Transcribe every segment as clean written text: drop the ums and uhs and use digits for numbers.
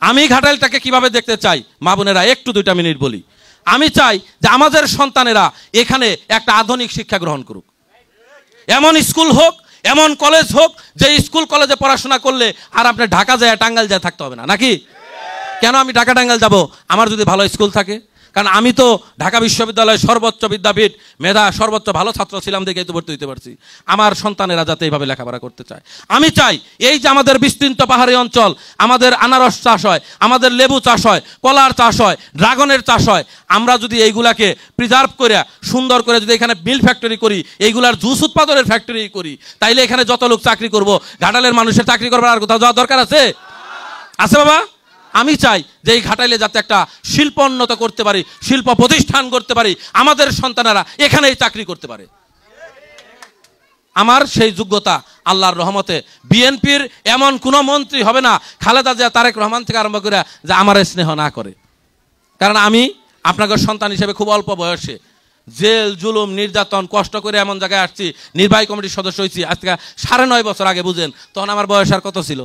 আমি ঘাটাইলটাকে কিভাবে দেখতে চাই মা বোনেরা, একটু 2টা মিনিট বলি। আমি চাই যে আমাদের সন্তানেরা এখানে একটা আধুনিক শিক্ষা গ্রহণ করুক। এমন স্কুল হোক, এমন কলেজ হোক যে স্কুল কলেজে পড়াশোনা করলে আর আপনার ঢাকা যায় টাঙ্গাইল যায় থাকতে হবে না, নাকি? কেন আমি ঢাকা টাঙ্গাইল যাব আমার যদি ভালো স্কুল থাকে? কারণ আমি তো ঢাকা বিশ্ববিদ্যালয়ের সর্বোচ্চ বিদ্যাপীঠ মেধা সর্বোচ্চ ভালো ছাত্র ছিলাম দেখে তো ভর্তি হতে পারছি। আমার সন্তানেরা যাতে এইভাবে লেখাপড়া করতে চায়। আমি চাই এই যে আমাদের বিস্তীর্ণ পাহাড়ি অঞ্চল, আমাদের আনারস চাষ হয়, আমাদের লেবু চাষ হয়, কলার চাষ হয়, ড্রাগনের চাষ হয়, আমরা যদি এইগুলাকে প্রিজার্ভ করে সুন্দর করে যদি এখানে মিল ফ্যাক্টরি করি, এইগুলার জুস উৎপাদনের ফ্যাক্টরি করি, তাইলে এখানে যত লোক চাকরি করব, ঘাটালের মানুষের চাকরি করবার আর কোথাও যাওয়ার দরকার আছে? আছে বাবা? আমি চাই যে এই ঘাটাইলে যাতে একটা শিল্প উন্নত করতে পারি, শিল্প প্রতিষ্ঠান করতে পারি, আমাদের সন্তানেরা এখানেই চাকরি করতে পারে। আমার সেই যোগ্যতা আল্লাহর রহমতে বিএনপির এমন কোনো মন্ত্রী হবে না, খালেদা জিয়া, তারেক রহমান থেকে আরম্ভ করে, যে আমার স্নেহ না করে। কারণ আমি আপনাদের সন্তান হিসেবে খুব অল্প বয়সে জেল জুলুম নির্যাতন কষ্ট করে এমন জায়গায় আসছি, নির্বাহী কমিটির সদস্য হয়েছি আজ থেকে 9.5 বছর আগে। বুঝেন তখন আমার বয়স আর কত ছিল,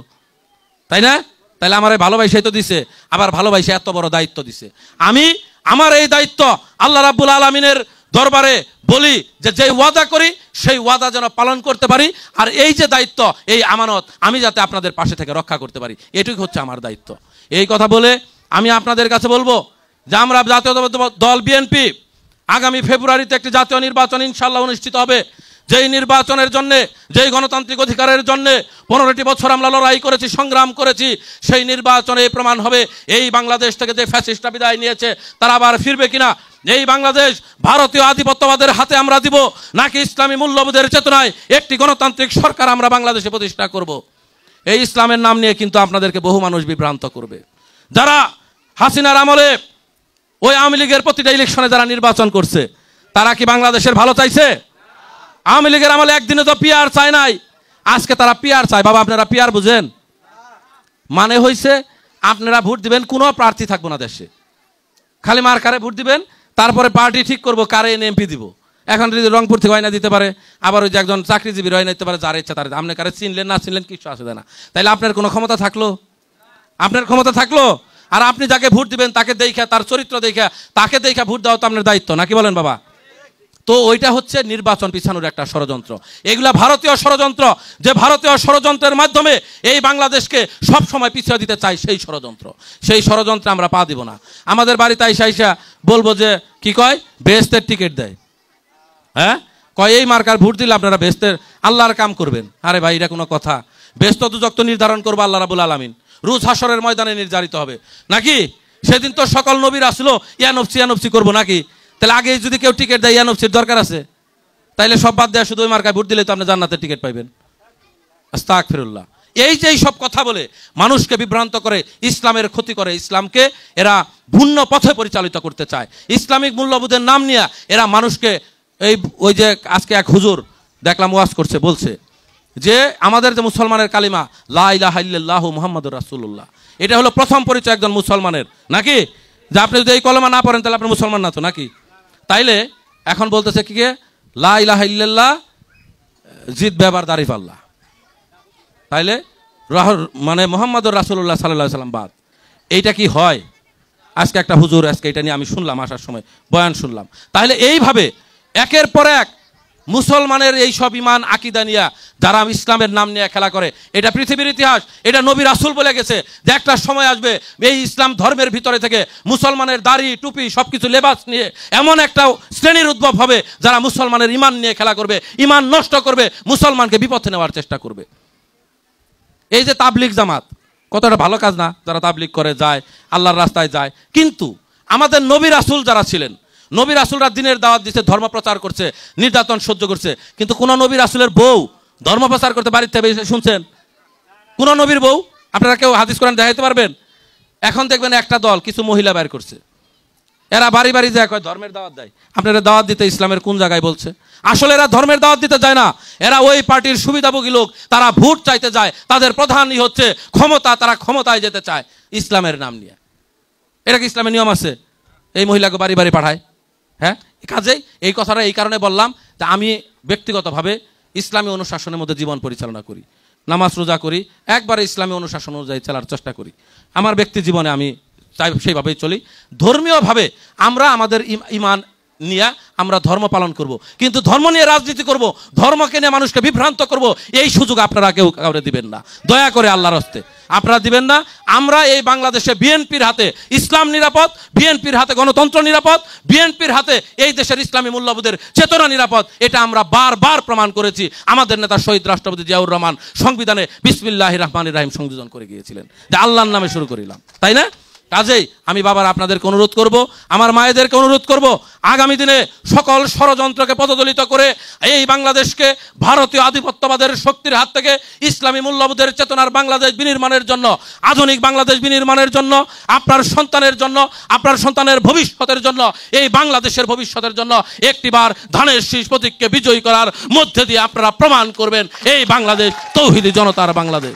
তাই না? তাহলে আমার ভালোবাসাই তো দিছে, আবার ভালোবাসা এত বড় দায়িত্ব দিছে। আমি আমার এই দায়িত্ব আল্লাহ রাব্বুল আলামিনের দরবারে বলি যে যেই ওয়াদা করি সেই ওয়াদা যেন পালন করতে পারি, আর এই যে দায়িত্ব, এই আমানত আমি যাতে আপনাদের পাশে থেকে রক্ষা করতে পারি, এটুকুই হচ্ছে আমার দায়িত্ব। এই কথা বলে আমি আপনাদের কাছে বলবো যে আমরা জাতীয় দল বিএনপি আগামী ফেব্রুয়ারিতে একটি জাতীয় নির্বাচন ইনশাআল্লাহ অনুষ্ঠিত হবে। যেই নির্বাচনের জন্যে, যেই গণতান্ত্রিক অধিকারের জন্যে 15টি বছর আমরা লড়াই করেছি, সংগ্রাম করেছি, সেই নির্বাচনে প্রমাণ হবে এই বাংলাদেশ থেকে যে ফ্যাসিস্টরা বিদায় নিয়েছে তারা আবার ফিরবে কিনা, এই বাংলাদেশ ভারতীয় আধিপত্যবাদের হাতে আমরা দিব নাকি ইসলামী মূল্যবোধের চেতনায় একটি গণতান্ত্রিক সরকার আমরা বাংলাদেশে প্রতিষ্ঠা করব। এই ইসলামের নাম নিয়ে কিন্তু আপনাদেরকে বহু মানুষ বিভ্রান্ত করবে। যারা হাসিনার আমলে ওই আওয়ামী লীগের প্রতিটা ইলেকশনে যারা নির্বাচন করছে, তারা কি বাংলাদেশের ভালো চাইছে? আওয়ামী লীগের আমলে একদিনে তো পিআর চায় নাই, আজকে তারা পিআর চায়। বাবা আপনারা পিআর বুঝেন? মানে হইছে আপনারা ভোট দিবেন, কোনো প্রার্থী থাকবো না দেশে, খালি মার্কারে ভোট দিবেন, তারপরে পার্টি ঠিক করবো কারে এমপি দিব। এখন যদি রংপুর থেকে হয় না দিতে পারে, আবার ওই যে একজন চাকরিজীবী হয় না দিতে পারে, যার ইচ্ছা তার। আপনি কারে চিনলেন না চিনলেন কিছু আসে না, তাইলে আপনার কোনো ক্ষমতা থাকলো? আপনার ক্ষমতা থাকলো? আর আপনি যাকে ভোট দিবেন তাকে দেখা, তার চরিত্র দেখা, তাকে দেখা ভোট দেওয়া তো আপনার দায়িত্ব, নাকি বলেন বাবা? তো ওইটা হচ্ছে নির্বাচন পিছানোর একটা ষড়যন্ত্র। এগুলা ভারতীয় ষড়যন্ত্র, যে ভারতীয় ষড়যন্ত্রের মাধ্যমে এই বাংলাদেশকে সব সময় পিছিয়ে দিতে চাই, সেই ষড়যন্ত্র। সেই ষড়যন্ত্রে আমরা পা দিব না। আমাদের বাড়িতে আইসা বলবো যে কি কয়, বেহেশতের টিকিট দেয়, হ্যাঁ কয় এই মার্কার ভোট দিলে আপনারা বেহেশতের আল্লাহর কাম করবেন। আরে ভাই এটা কোনো কথা? বেহেশত দুজক তো নির্ধারণ করবো আল্লাহ রাব্বুল আলামিন, রোজ হাশরের ময়দানে নির্ধারিত হবে, নাকি? সেদিন তো সকল নবীর আসলো ইয়ানফসি করবো, নাকি? তাহলে আগে যদি কেউ টিকিট দেয় ইয়ানফসির দরকার আছে? তাইলে সব বাদ দেয়া শুধু ওই মার্কায় ভোট দিলে তো আপনি জান্নাতের টিকিট পাইবেন। আস্তাগফিরুল্লাহ। এই যে সব কথা বলে মানুষকে বিভ্রান্ত করে, ইসলামের ক্ষতি করে, ইসলামকে এরা ভিন্ন পথে পরিচালিত করতে চায়। ইসলামিক মূল্যবোধের নাম নিয়ে এরা মানুষকে, এই ওই যে আজকে এক হুজুর দেখলাম ওয়াজ করছে, বলছে যে আমাদের যে মুসলমানের কালিমা লা ইলাহা ইল্লাল্লাহু মুহাম্মাদুর রাসূলুল্লাহ, এটা হলো প্রথম পরিচয় একজন মুসলমানের, নাকি? যে আপনি যদি এই কলেমা না পড়েন তাহলে আপনি মুসলমান না, তো নাকি? তাইলে এখন বলতেছে কি, লা ইলাহা ইল্লাল্লাহ জিদ ব্যবহার দারিফ আল্লাহ, তাইলে মানে মুহাম্মাদুর রাসূলুল্লাহ সাল্লাল্লাহু আলাইহি সাল্লাম বাদ। এইটা কি হয়? আজকে একটা হুজুর, আজকে এটা নিয়ে আমি শুনলাম, আসার সময় বয়ান শুনলাম। তাহলে এইভাবে একের পর এক মুসলমানের এই সব ইমান আকিদা নিয়ে যারা ইসলামের নাম নিয়ে খেলা করে, এটা পৃথিবীর ইতিহাস, এটা নবী রাসূল বলে গেছে যে একটা সময় আসবে এই ইসলাম ধর্মের ভিতরে থেকে মুসলমানের দাড়ি টুপি সবকিছু লেবাস নিয়ে এমন একটা শ্রেণীর উদ্ভব হবে যারা মুসলমানের ইমান নিয়ে খেলা করবে, ইমান নষ্ট করবে, মুসলমানকে বিপথে নেওয়ার চেষ্টা করবে। এই যে তাবলিগ জামাত, কতটা ভালো কাজ না? যারা তাবলিগ করে যায়, আল্লাহর রাস্তায় যায়, কিন্তু আমাদের নবী রাসূল যারা ছিলেন, নবী রাসূলরা দিনের দাওয়াত দিচ্ছে, ধর্ম প্রচার করছে, নির্যাতন সহ্য করছে, কিন্তু কোন নবী রাসূলের বউ ধর্ম প্রচার করতে বাড়িতে শুনছেন? কোন নবীর বউ আপনারা কেউ হাদিস কোরআন দেখাইতে পারবেন? এখন দেখবেন একটা দল কিছু মহিলা বের করছে, এরা বাড়ি বাড়ি যায় কয় ধর্মের দাওয়াত দেয়। আপনারা দাওয়াত দিতে ইসলামের কোন জায়গায় বলছে? আসলে এরা ধর্মের দাওয়াত দিতে যায় না, এরা ওই পার্টির সুবিধাভোগী লোক, তারা ভোট চাইতে যায়, তাদের প্রধানই হচ্ছে ক্ষমতা, তারা ক্ষমতায় যেতে চায় ইসলামের নাম নিয়ে। এটা কি ইসলামের নিয়ম আছে এই মহিলাকে বাড়ি বাড়ি পাঠায়? হ্যাঁ, কাজেই এই কথাটা এই কারণে বললাম যে আমি ব্যক্তিগতভাবে ইসলামী অনুশাসনের মধ্যে জীবন পরিচালনা করি। নামাজ রোজা করি, একবারে ইসলামী অনুশাসন অনুযায়ী চলার চেষ্টা করি। আমার ব্যক্তি জীবনে আমি তাই সেইভাবেই চলি। ধর্মীয়ভাবে আমরা আমাদের ইমান নিয়ে আমরা ধর্ম পালন করব, কিন্তু ধর্ম নিয়ে রাজনীতি করব, ধর্মকে নিয়ে মানুষকে বিভ্রান্ত করব, এই সুযোগ আপনারা কেউ কাউরে দিবেন না, দয়া করে আল্লাহর হস্তে আপনারা দিবেন না। আমরা এই বাংলাদেশে বিএনপির হাতে ইসলাম নিরাপদ, বিএনপির হাতে গণতন্ত্র নিরাপদ, বিএনপির হাতে এই দেশের ইসলামী মূল্যবোধের চেতনা নিরাপদ। এটা আমরা বারবার প্রমাণ করেছি। আমাদের নেতা শহীদ রাষ্ট্রপতি জিয়াউর রহমান সংবিধানে বিসমিল্লাহির রহমানির রহিম সংযোজন করে গিয়েছিলেন, যে আল্লাহর নামে শুরু করিলাম, তাই না? কাজেই আমি বাবার আপনাদেরকে অনুরোধ করব, আমার মায়েদেরকে অনুরোধ করব, আগামী দিনে সকল ষড়যন্ত্রকে পদদলিত করে এই বাংলাদেশকে ভারতীয় আধিপত্যবাদের শক্তির হাত থেকে ইসলামী মূল্যবোধের চেতনার বাংলাদেশ বিনির্মাণের জন্য, আধুনিক বাংলাদেশ বিনির্মাণের জন্য, আপনার সন্তানের জন্য, আপনার সন্তানের ভবিষ্যতের জন্য, এই বাংলাদেশের ভবিষ্যতের জন্য একটিবার ধানের শীষ প্রতীককে বিজয়ী করার মধ্যে দিয়ে আপনারা প্রমাণ করবেন এই বাংলাদেশ তৌহিদি জনতার বাংলাদেশ।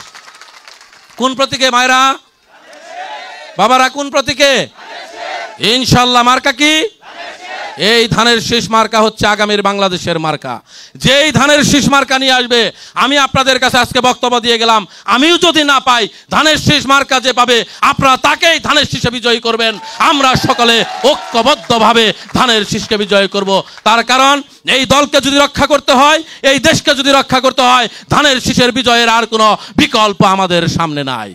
কোন প্রতীকে মায়েরা বাবারা, কোন প্রতীকে? ইনশাল্লাহ মার্কা কি? এই ধানের শীষ মার্কা হচ্ছে আগামীর বাংলাদেশের মার্কা। যেই ধানের শীষ মার্কা নিয়ে আসবে, আমি আপনাদের কাছে আজকে বক্তব্য দিয়ে গেলাম, আমিও যদি না পাই, ধানের শীষ মার্কা যে পাবে আপনারা তাকেই ধানের শীষে বিজয়ী করবেন। আমরা সকলে ঐক্যবদ্ধভাবে ধানের শীষকে বিজয় করব। তার কারণ এই দলকে যদি রক্ষা করতে হয়, এই দেশকে যদি রক্ষা করতে হয়, ধানের শীষের বিজয়ের আর কোনো বিকল্প আমাদের সামনে নাই।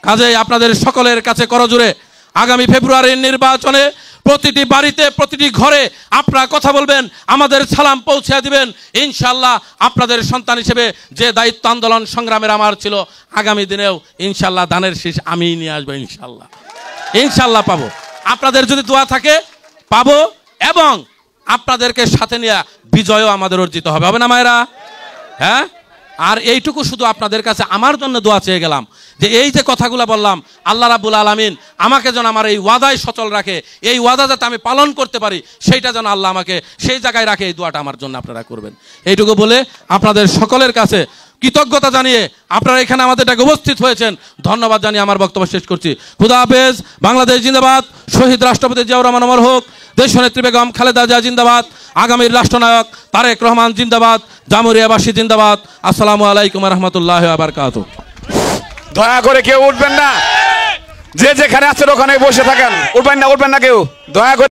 কাজেই আপনাদের সকলের কাছে করজোড়ে আগামী ফেব্রুয়ারির নির্বাচনে প্রতিটি বাড়িতে, প্রতিটি ঘরে আপনারা কথা বলবেন, আমাদের সালাম পৌঁছে দিবেন। ইনশাল্লাহ আপনাদের সন্তান হিসেবে যে দায়িত্ব আন্দোলন সংগ্রামের আমার ছিল, আগামী দিনেও ইনশাল্লাহ ধানের শীষ আমিই নিয়ে আসবো। ইনশাল্লাহ ইনশাল্লাহ পাবো। আপনাদের যদি দোয়া থাকে পাবো, এবং আপনাদেরকে সাথে নিয়ে বিজয়ও আমাদের অর্জিত হবে, হবে না মায়েরা? হ্যাঁ। আর এইটুকু শুধু আপনাদের কাছে আমার জন্য দোয়া চেয়ে গেলাম, যে এই যে কথাগুলো বললাম, আল্লাহ রাব্বুল আলামিন আমাকে যেন আমার এই ওয়াদায় সচল রাখে, এই ওয়াদা যাতে আমি পালন করতে পারি, সেইটা যেন আল্লাহ আমাকে সেই জায়গায় রাখে। এই দোয়াটা আমার জন্য আপনারা করবেন। এইটুকু বলে আপনাদের সকলের কাছে কৃতজ্ঞতা জানিয়ে আপনারা এখানে আমাদের ডাকে উপস্থিত হয়েছেন, ধন্যবাদ জানিয়ে আমার বক্তব্য শেষ করছি। খুদা হাফেজ। বাংলাদেশ জিন্দাবাদ। শহীদ রাষ্ট্রপতি জিয়াউর রহমান অমর হোক। দেশনেত্রী বেগম খালেদা জিয়া জিন্দাবাদ। আগামীর রাষ্ট্রনায়ক তারেক রহমান জিন্দাবাদ। জামুরিয়াবাসী জিন্দাবাদ। আসসালামু আলাইকুম রহমতুল্লাহ বারকাতুহু। দয়া করে কেউ উঠবেন না, যে যেখানে আছেন ওখানে বসে থাকেন, উঠবেন না কেউ, দয়া করে।